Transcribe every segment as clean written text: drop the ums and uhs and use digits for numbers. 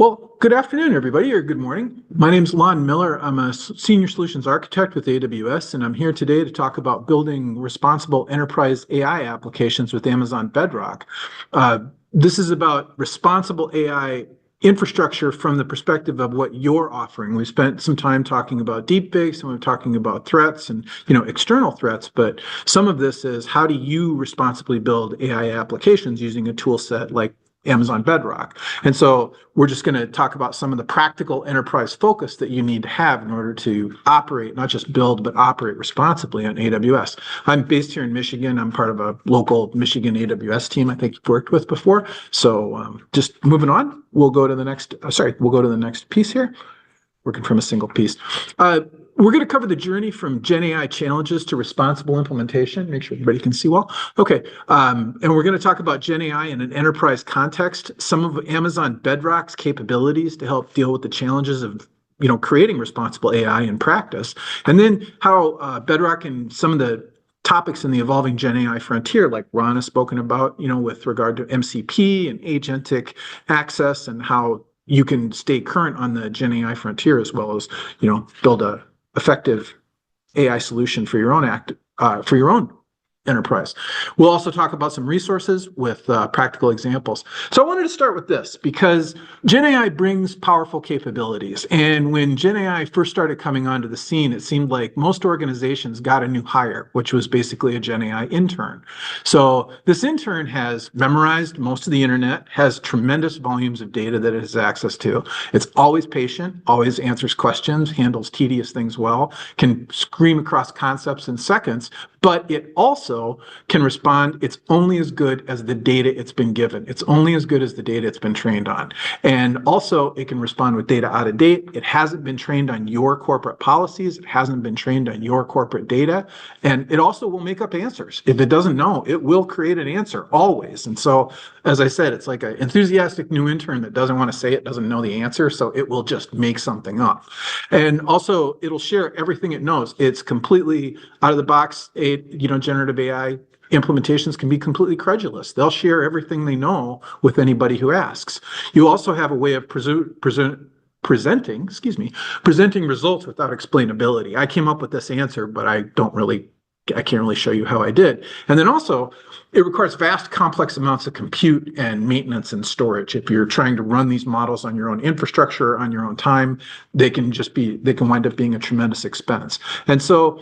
Well, good afternoon, everybody, or good morning. My name is Lon Miller. I'm a senior solutions architect with AWS, and I'm here today to talk about building responsible enterprise AI applications with Amazon Bedrock. This is about responsible AI infrastructure from the perspective of what you're offering. We spent some time talking about deepfakes, and we're talking about threats and external threats, but some of this is how do you responsibly build AI applications using a tool set like Amazon Bedrock. And so we're just going to talk about some of the practical enterprise focus that you need to have in order to operate, not just build, but operate responsibly on AWS. I'm based here in Michigan. I'm part of a local Michigan AWS team I think you've worked with before. So just moving on, we'll go to the next piece here. Working from a single piece. We're going to cover the journey from Gen AI challenges to responsible implementation. Make sure everybody can see well. Okay, and we're going to talk about Gen AI in an enterprise context, some of Amazon Bedrock's capabilities to help deal with the challenges of creating responsible AI in practice, and then how Bedrock and some of the topics in the evolving Gen AI frontier, like Ron has spoken about, with regard to MCP and agentic access, and how you can stay current on the Gen AI frontier as well as build a effective AI solution for your own enterprise. We'll also talk about some resources with practical examples. So I wanted to start with this because Gen AI brings powerful capabilities. And when Gen AI first started coming onto the scene, it seemed like most organizations got a new hire, which was basically a Gen AI intern. So this intern has memorized most of the internet, has tremendous volumes of data that it has access to. It's always patient, always answers questions, handles tedious things well, can scream across concepts in seconds, but it also can respond. It's only as good as the data it's been given. It's only as good as the data it's been trained on. And also it can respond with data out of date. It hasn't been trained on your corporate policies. It hasn't been trained on your corporate data. And it also will make up answers. If it doesn't know, it will create an answer always. And so, as I said, it's like an enthusiastic new intern that doesn't want to say it, doesn't know the answer. So it will just make something up. And also it'll share everything it knows. It's completely out of the box. Generative AI implementations can be completely credulous. They'll share everything they know with anybody who asks. You also have a way of presenting results without explainability. I came up with this answer, but I can't really show you how I did. And then also, it requires vast, complex amounts of compute and maintenance and storage. If you're trying to run these models on your own infrastructure, on your own time, they can wind up being a tremendous expense. And so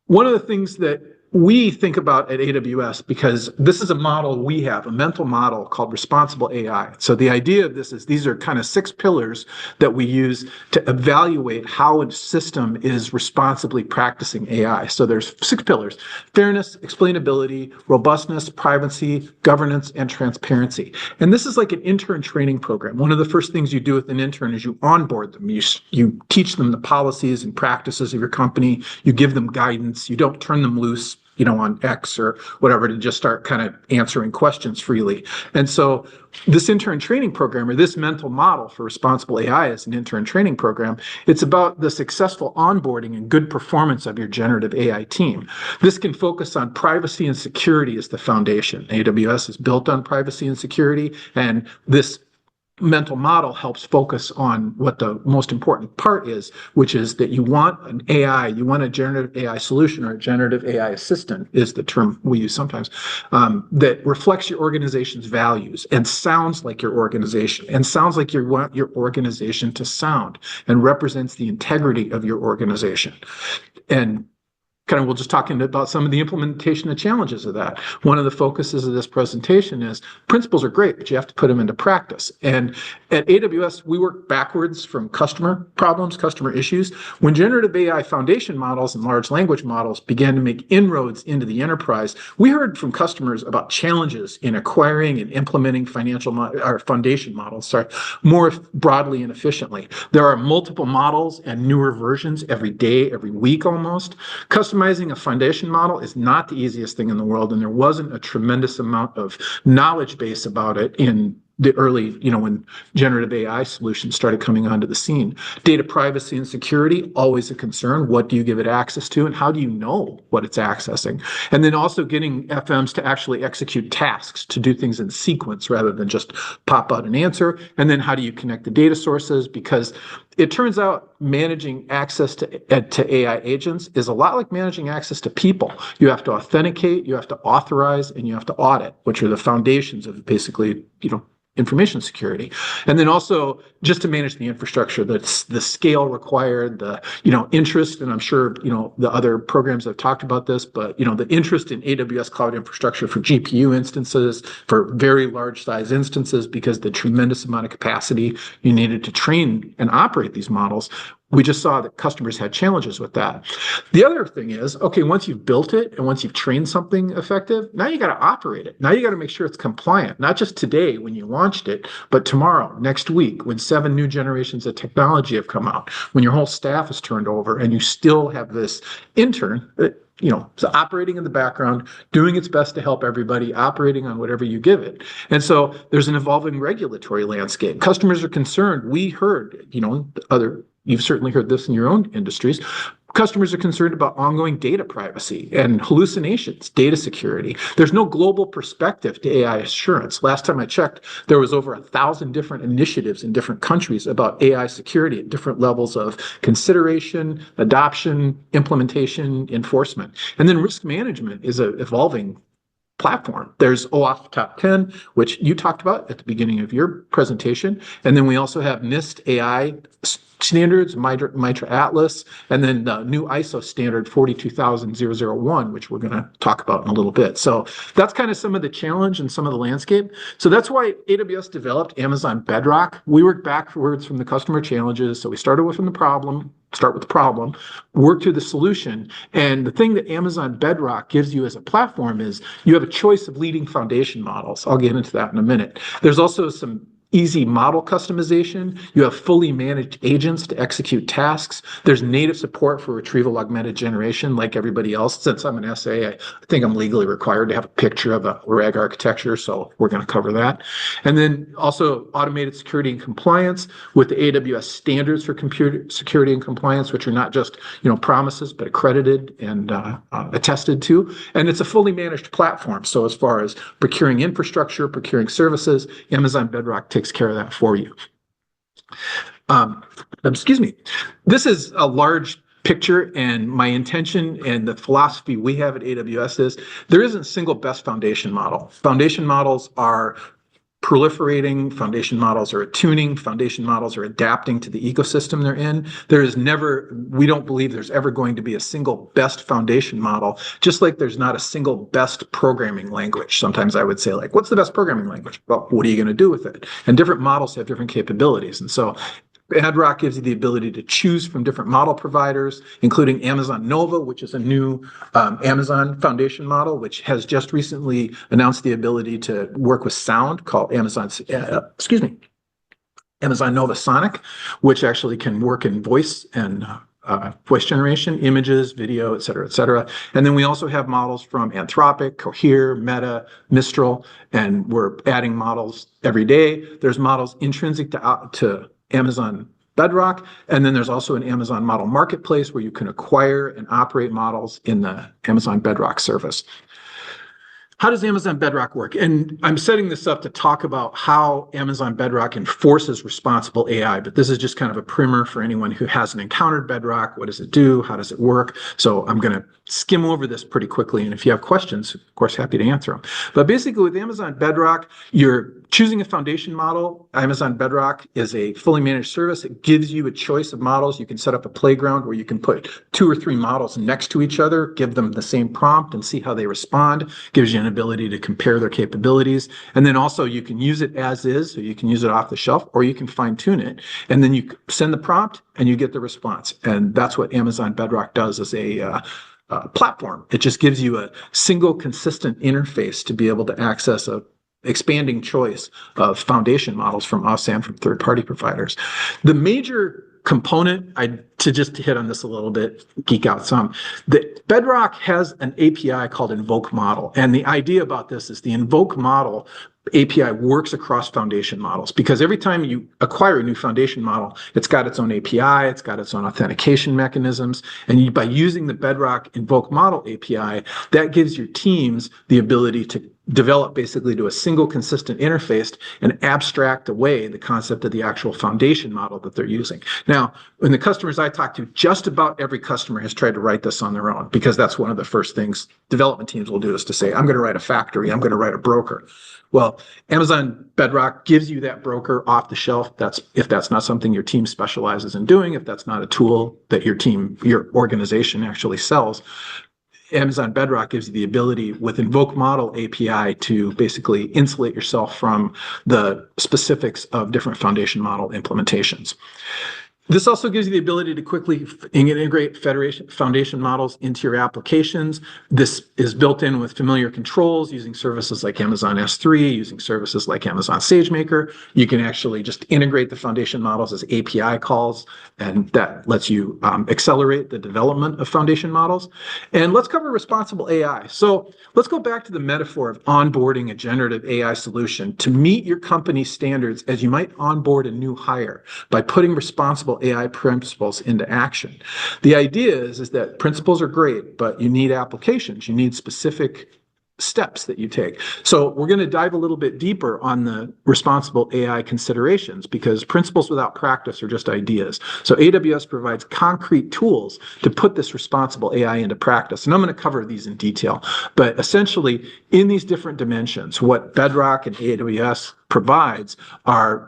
one of the things that we think about at AWS, because this is a model we have, a mental model called responsible AI. So the idea of this is these are kind of 6 pillars that we use to evaluate how a system is responsibly practicing AI. So there's 6 pillars: fairness, explainability, robustness, privacy, governance, and transparency. And this is like an intern training program. One of the first things you do with an intern is you onboard them. You teach them the policies and practices of your company. You give them guidance. You don't turn them loose on X or whatever to just start kind of answering questions freely. And so this intern training program, or this mental model for responsible AI as an intern training program, it's about the successful onboarding and good performance of your generative AI team. This can focus on privacy and security as the foundation. AWS is built on privacy and security, and this mental model helps focus on what the most important part is, which is that you want a generative AI solution, or a generative AI assistant is the term we use sometimes, that reflects your organization's values and sounds like your organization, and sounds like you want your organization to sound, and represents the integrity of your organization. And we'll just talk about some of the implementation and challenges of that. One of the focuses of this presentation is principles are great, but you have to put them into practice. And at AWS, we work backwards from customer problems, customer issues. When generative AI foundation models and large language models began to make inroads into the enterprise, we heard from customers about challenges in acquiring and implementing foundation models, more broadly and efficiently. There are multiple models and newer versions every day, every week almost. Customizing a foundation model is not the easiest thing in the world, and there wasn't a tremendous amount of knowledge base about it in the early, when generative AI solutions started coming onto the scene. Data privacy and security, always a concern. What do you give it access to, and how do you know what it's accessing? And then also getting FMs to actually execute tasks, to do things in sequence rather than just pop out an answer. And then how do you connect the data sources? Because it turns out managing access to AI agents is a lot like managing access to people. You have to authenticate, you have to authorize, and you have to audit, which are the foundations of basically, information security. And then also just to manage the infrastructure, that's the scale required, the interest, and I'm sure the other programs have talked about this, but the interest in AWS cloud infrastructure for GPU instances, for very large size instances, because the tremendous amount of capacity you needed to train and operate these models. We just saw that customers had challenges with that. The other thing is, okay, once you've built it and once you've trained something effective, now you got to operate it. Now you got to make sure it's compliant, not just today when you launched it, but tomorrow, next week, when 7 new generations of technology have come out, when your whole staff is turned over and you still have this intern so operating in the background, doing its best to help everybody, operating on whatever you give it. And so there's an evolving regulatory landscape. Customers are concerned. We heard, you've certainly heard this in your own industries. Customers are concerned about ongoing data privacy and hallucinations, data security. There's no global perspective to AI assurance. Last time I checked, there was over 1,000 different initiatives in different countries about AI security at different levels of consideration, adoption, implementation, enforcement. And then risk management is an evolving platform. There's OAuth Top 10, which you talked about at the beginning of your presentation. And then we also have NIST AI standards, MITRE Atlas, and then the new ISO standard 42001, which we're going to talk about in a little bit. So that's kind of some of the challenge and some of the landscape. So that's why AWS developed Amazon Bedrock. We worked backwards from the customer challenges. So we started with the problem, work through the solution. And the thing that Amazon Bedrock gives you as a platform is you have a choice of leading foundation models. I'll get into that in a minute. There's also some easy model customization. You have fully managed agents to execute tasks. There's native support for retrieval augmented generation like everybody else. Since I'm an SA, I think I'm legally required to have a picture of a RAG architecture, so we're going to cover that. And then also automated security and compliance with the AWS standards for computer security and compliance, which are not just promises, but accredited and attested to. And it's a fully managed platform. So as far as procuring infrastructure, procuring services, Amazon Bedrock takes care of that for you. This is a large picture, and my intention and the philosophy we have at AWS is there isn't a single best foundation model. Foundation models are proliferating, foundation models are attuning, foundation models are adapting to the ecosystem they're in. We don't believe there's ever going to be a single best foundation model, just like there's not a single best programming language. Sometimes I would say, what's the best programming language? Well, what are you going to do with it? And different models have different capabilities. And so Bedrock gives you the ability to choose from different model providers, including Amazon Nova, which is a new Amazon foundation model, which has just recently announced the ability to work with sound, called Amazon Nova Sonic, which actually can work in voice and voice generation, images, video, et cetera, et cetera. And then we also have models from Anthropic, Cohere, Meta, Mistral, and we're adding models every day. There's models intrinsic to Amazon Bedrock, and then there's also an Amazon model marketplace where you can acquire and operate models in the Amazon Bedrock service. How does Amazon Bedrock work? And I'm setting this up to talk about how Amazon Bedrock enforces responsible AI, but this is just kind of a primer for anyone who hasn't encountered Bedrock. What does it do? How does it work? So I'm going to skim over this pretty quickly, and if you have questions, of course, happy to answer them. But basically with Amazon Bedrock, you're choosing a foundation model. Amazon Bedrock is a fully managed service. It gives you a choice of models. You can set up a playground where you can put 2 or 3 models next to each other, give them the same prompt and see how they respond. Gives you an ability to compare their capabilities. And then also you can use it as is, so you can use it off the shelf, or you can fine tune it. And then you send the prompt and you get the response. And that's what Amazon Bedrock does as a platform. It just gives you a single consistent interface to be able to access a expanding choice of foundation models from us and from third-party providers. The major component, to hit on this a little bit, geek out some, that Bedrock has an API called Invoke Model. And the idea about this is the Invoke Model API works across foundation models, because every time you acquire a new foundation model, it's got its own API, it's got its own authentication mechanisms, and by using the Bedrock Invoke Model API, that gives your teams the ability to develop basically to a single consistent interface and abstract away the concept of the actual foundation model that they're using. Now, in the customers I talk to, just about every customer has tried to write this on their own, because that's one of the first things development teams will do, is to say, I'm going to write a factory, I'm going to write a broker. Well, Amazon Bedrock gives you that broker off the shelf. If that's not something your team specializes in doing, if that's not a tool that your organization actually sells, Amazon Bedrock gives you the ability with Invoke Model API to basically insulate yourself from the specifics of different foundation model implementations. This also gives you the ability to quickly integrate foundation models into your applications. This is built in with familiar controls using services like Amazon S3, using services like Amazon SageMaker. You can actually just integrate the foundation models as API calls, and that lets you accelerate the development of foundation models. And let's cover responsible AI. So let's go back to the metaphor of onboarding a generative AI solution to meet your company's standards, as you might onboard a new hire by putting responsible AI principles into action. The idea is that principles are great, but you need applications. You need specific steps that you take. So we're going to dive a little bit deeper on the responsible AI considerations, because principles without practice are just ideas. So AWS provides concrete tools to put this responsible AI into practice. And I'm going to cover these in detail. But essentially, in these different dimensions, what Bedrock and AWS provides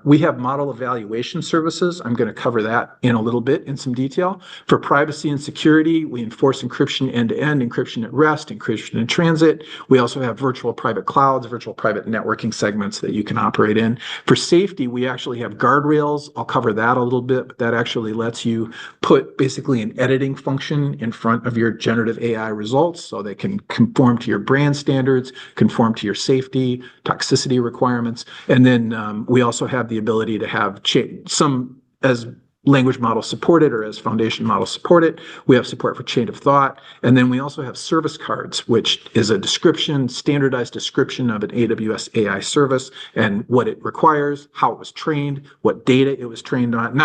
we have model evaluation services. I'm going to cover that in a little bit in some detail. For privacy and security, we enforce encryption end-to-end, encryption at rest, encryption in transit. We also have virtual private clouds, virtual private networking segments that you can operate in. For safety, we actually have guardrails. I'll cover that a little bit, but that actually lets you put basically an editing function in front of your generative AI results, so they can conform to your brand standards, conform to your safety, toxicity requirements. And then we also have the ability to have some as language models supported or as foundation models supported. We have support for chain of thought. And then we also have service cards, which is a standardized description of an AWS AI service and what it requires, how it was trained, what data it was trained on.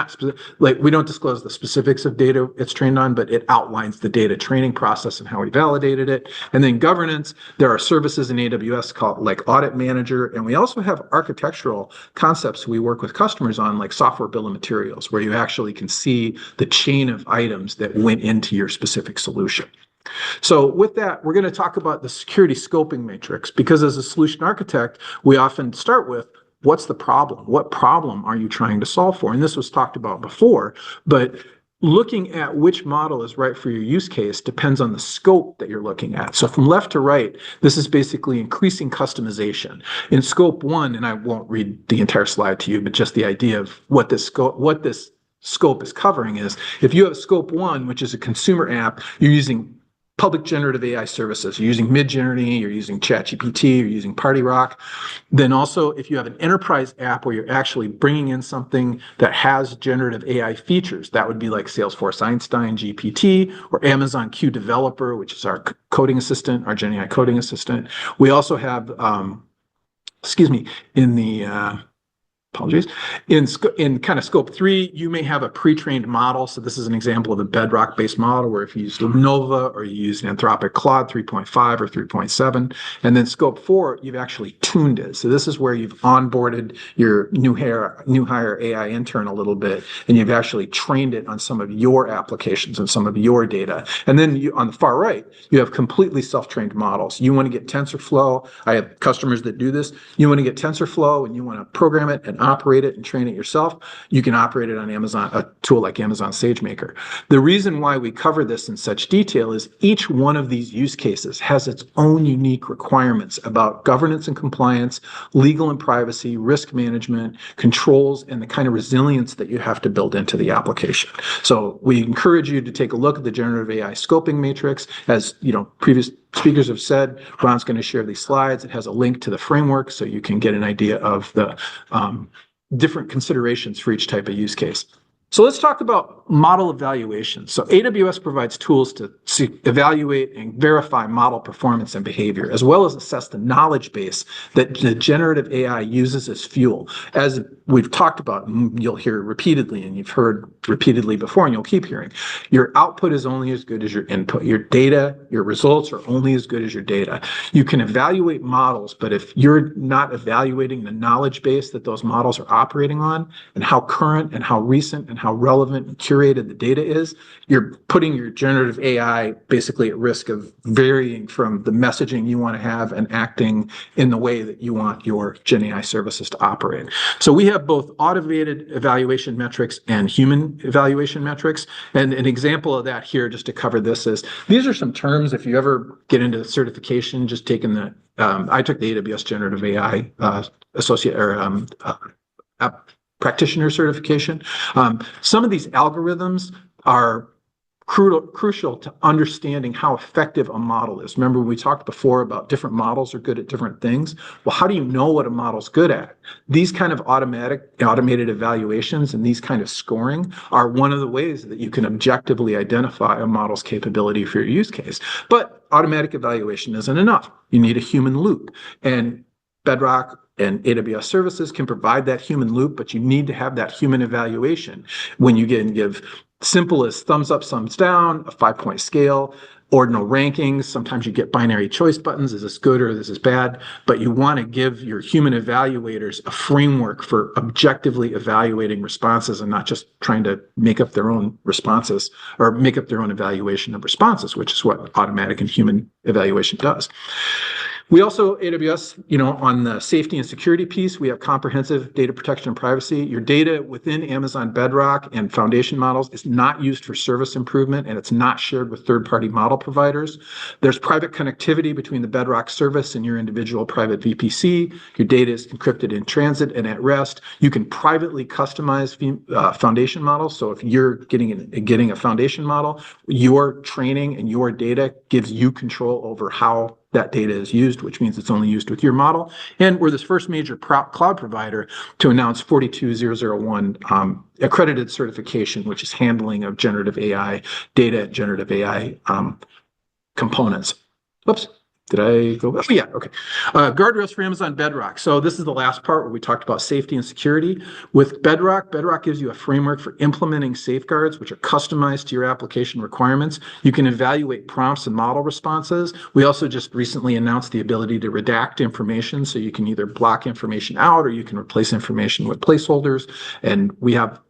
We don't disclose the specifics of data it's trained on, but it outlines the data training process and how we validated it. And then governance, there are services in AWS called like Audit Manager. And we also have architectural concepts we work with customers on, like software bill of materials, where you actually can see the chain of items that went into your specific solution. So with that, we're going to talk about the security scoping matrix, because as a solution architect, we often start with, what's the problem? What problem are you trying to solve for? And this was talked about before, but looking at which model is right for your use case depends on the scope that you're looking at. So from left to right, this is basically increasing customization. In scope 1, and I won't read the entire slide to you, but just the idea of what this scope is covering is, if you have scope 1, which is a consumer app, you're using public generative AI services. You're using Midjourney, you're using ChatGPT, you're using PartyRock. Then also, if you have an enterprise app where you're actually bringing in something that has generative AI features, that would be like Salesforce Einstein GPT or Amazon Q Developer, which is our coding assistant, our GenAI coding assistant. We also have, in the apologies. In kind of scope 3, you may have a pre-trained model. So this is an example of a Bedrock-based model where if you used Nova or you used Anthropic Claude 3.5 or 3.7. And then scope 4, you've actually tuned it. So this is where you've onboarded your new hire AI intern a little bit, and you've actually trained it on some of your applications and some of your data. And then on the far right, you have completely self-trained models. You want to get TensorFlow. I have customers that do this. You want to get TensorFlow and you want to program it and operate it and train it yourself. You can operate it on Amazon, a tool like Amazon SageMaker. The reason why we cover this in such detail is each one of these use cases has its own unique requirements about governance and compliance, legal and privacy, risk management, controls, and the kind of resilience that you have to build into the application. So we encourage you to take a look at the generative AI scoping matrix. As previous speakers have said, Ron's going to share these slides. It has a link to the framework so you can get an idea of the different considerations for each type of use case. So let's talk about model evaluation. So AWS provides tools to evaluate and verify model performance and behavior, as well as assess the knowledge base that the generative AI uses as fuel. As we've talked about, and you'll hear repeatedly, and you've heard repeatedly before, and you'll keep hearing, your output is only as good as your input. Your data, your results are only as good as your data. You can evaluate models, but if you're not evaluating the knowledge base that those models are operating on, and how current and how recent and how relevant and curated the data is, you're putting your generative AI basically at risk of varying from the messaging you want to have and acting in the way that you want your Gen AI services to operate. So we have both automated evaluation metrics and human evaluation metrics. And an example of that here, just to cover this, is these are some terms. If you ever get into certification, just taking the, I took the AWS Generative AI associate or practitioner certification. Some of these algorithms are crucial to understanding how effective a model is. Remember, we talked before about different models are good at different things. Well, how do you know what a model's good at? These kind of automated evaluations and these kind of scoring are one of the ways that you can objectively identify a model's capability for your use case. But automatic evaluation isn't enough. You need a human loop. And Bedrock and AWS services can provide that human loop, but you need to have that human evaluation when you give simple as thumbs up, thumbs down, a 5-point scale, ordinal rankings. Sometimes you get binary choice buttons. Is this good or is this bad? But you want to give your human evaluators a framework for objectively evaluating responses and not just trying to make up their own responses or make up their own evaluation of responses, which is what automatic and human evaluation does. We also, AWS, on the safety and security piece, we have comprehensive data protection and privacy. Your data within Amazon Bedrock and foundation models is not used for service improvement, and it's not shared with third-party model providers. There's private connectivity between the Bedrock service and your individual private VPC. Your data is encrypted in transit and at rest. You can privately customize foundation models. So if you're getting a foundation model, your training and your data gives you control over how that data is used, which means it's only used with your model. And we're this first major cloud provider to announce 42001 accredited certification, which is handling of generative AI data, generative AI components. Whoops. Did I go? Oh, yeah, okay. Guardrails for Amazon Bedrock. So this is the last part where we talked about safety and security. With Bedrock, Bedrock gives you a framework for implementing safeguards, which are customized to your application requirements. You can evaluate prompts and model responses. We also just recently announced the ability to redact information, so you can either block information out or you can replace information with placeholders. And we have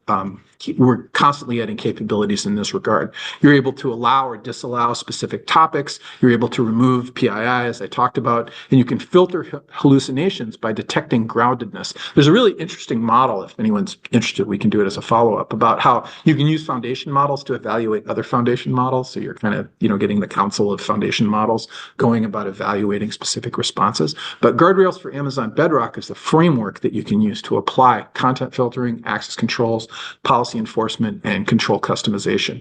we're constantly adding capabilities in this regard. You're able to allow or disallow specific topics. You're able to remove PII, as I talked about, and you can filter hallucinations by detecting groundedness. There's a really interesting model, if anyone's interested, we can do it as a follow-up, about how you can use foundation models to evaluate other foundation models. So you're kind of, getting the council of foundation models going about evaluating specific responses. But Guardrails for Amazon Bedrock is the framework that you can use to apply content filtering, access controls, policy enforcement, and control customization.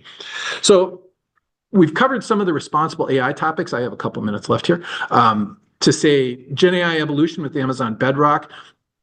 So we've covered some of the responsible AI topics. I have a couple minutes left here. To say Gen AI evolution with Amazon Bedrock,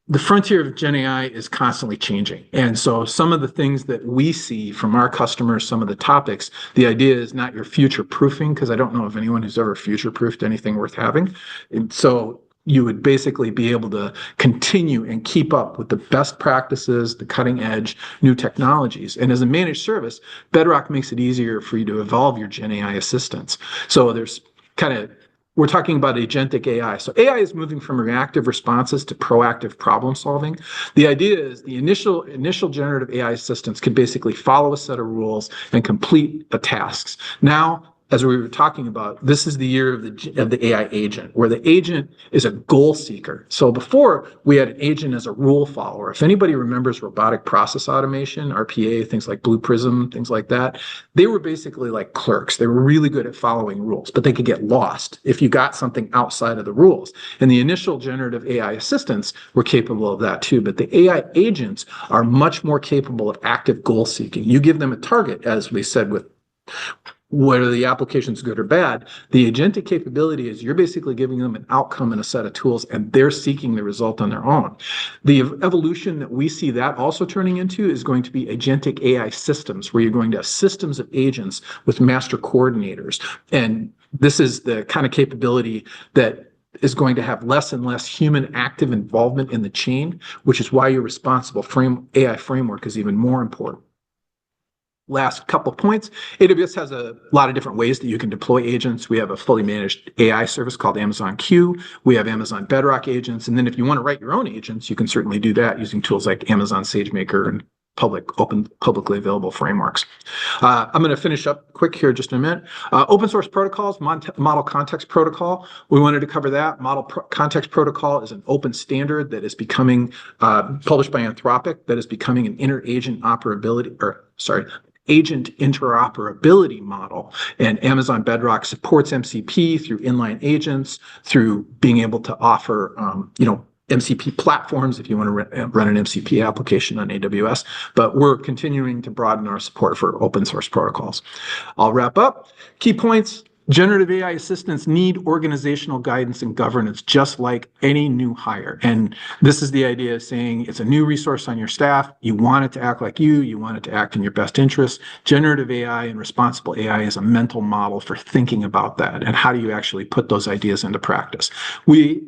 the frontier of Gen AI is constantly changing. And so some of the things that we see from our customers, some of the topics, the idea is not your future proofing, because I don't know of anyone who's ever future proofed anything worth having. And so you would basically be able to continue and keep up with the best practices, the cutting edge, new technologies. And as a managed service, Bedrock makes it easier for you to evolve your Gen AI assistants. So there's we're talking about agentic AI. So AI is moving from reactive responses to proactive problem solving. The idea is the initial generative AI assistants can basically follow a set of rules and complete the tasks. Now, as we were talking about, this is the year of the AI agent, where the agent is a goal seeker. So before, we had an agent as a rule follower. If anybody remembers robotic process automation, RPA, things like Blue Prism, things like that, they were basically like clerks. They were really good at following rules, but they could get lost if you got something outside of the rules. And the initial generative AI assistants were capable of that too, but the AI agents are much more capable of active goal seeking. You give them a target, as we said with whether the application's good or bad. The agentic capability is you're basically giving them an outcome and a set of tools, and they're seeking the result on their own. The evolution that we see that also turning into is going to be agentic AI systems, where you're going to have systems of agents with master coordinators. And this is the kind of capability that is going to have less and less human active involvement in the chain, which is why your responsible AI framework is even more important. Last couple of points. AWS has a lot of different ways that you can deploy agents. We have a fully managed AI service called Amazon Q. We have Amazon Bedrock agents. And then if you want to write your own agents, you can certainly do that using tools like Amazon SageMaker and publicly available frameworks. I'm going to finish up quick here just in a minute. Open source protocols, Model Context Protocol. We wanted to cover that. Context Protocol is an open standard that is becoming published by Anthropic, that is becoming an agent interoperability model. And Amazon Bedrock supports MCP through inline agents, through being able to offer, MCP platforms if you want to run an MCP application on AWS. But we're continuing to broaden our support for open source protocols. I'll wrap up. Key points. Generative AI assistants need organizational guidance and governance, just like any new hire. And this is the idea of saying it's a new resource on your staff. You want it to act like you want it to act in your best interest. Generative AI and responsible AI is a mental model for thinking about that. And how do you actually put those ideas into practice?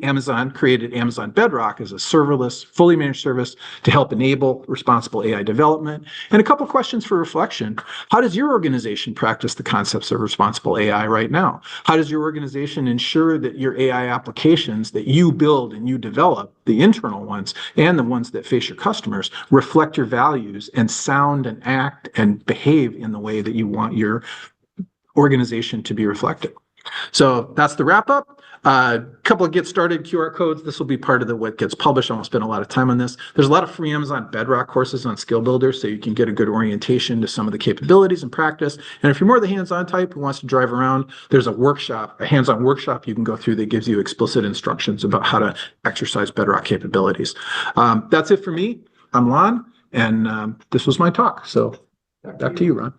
Amazon created Amazon Bedrock as a serverless, fully managed service to help enable responsible AI development. And a couple questions for reflection. How does your organization practice the concepts of responsible AI right now? How does your organization ensure that your AI applications that you build and you develop, the internal ones and the ones that face your customers, reflect your values and sound and act and behave in the way that you want your organization to be reflected? So that's the wrap up. A couple of get started QR codes. This will be part of what gets published. I won't spend a lot of time on this. There's a lot of free Amazon Bedrock courses on Skill Builder, so you can get a good orientation to some of the capabilities and practice. And if you're more the hands-on type who wants to drive around, there's a hands-on workshop you can go through that gives you explicit instructions about how to exercise Bedrock capabilities. That's it for me. I'm Lon, and this was my talk. So back to you, Ron.